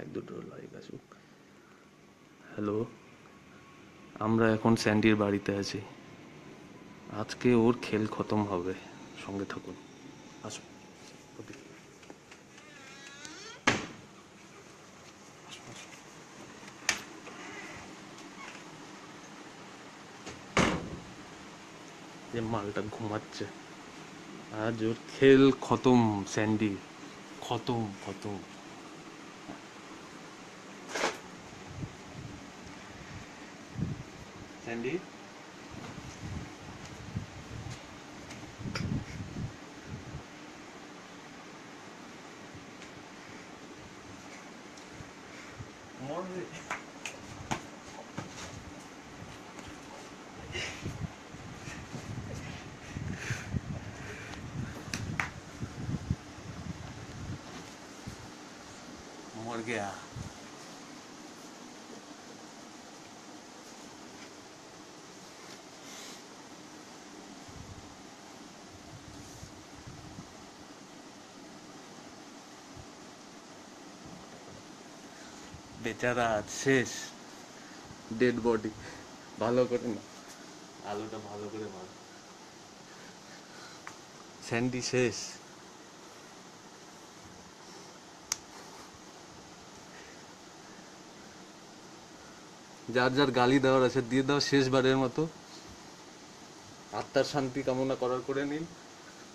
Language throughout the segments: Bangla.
এক দুটো লাইক আসুক। হ্যালো, আমরা এখন স্যান্ডির বাড়িতে আছি। আজকে ওর খেল খতম হবে, সঙ্গে থাকুন। আসুন। যে মালটা ঘুমাচ্ছে, আজ ওর খেল খতম। স্যান্ডি খতম খতম। স্যান্ডি মরবে। मर गया। বেচারা শেষ, ডেড বডি। ভালো করে না, আলোটা ভালো করে মার। স্যান্ডি শেষ। যার যার গালি দেওয়ার আছে দিয়ে দাও শেষবারের মতো। আত্মার শান্তি কামনা করার করে নিন,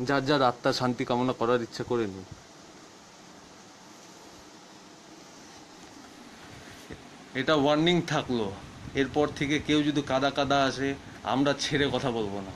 যার যার আত্মার শান্তি কামনা করার ইচ্ছা করে নিন। এটা ওয়ার্নিং থাকলো, এরপর থেকে কেউ যদি কাদা কাদা আসে আমরা ছেড়ে কথা বলবো না।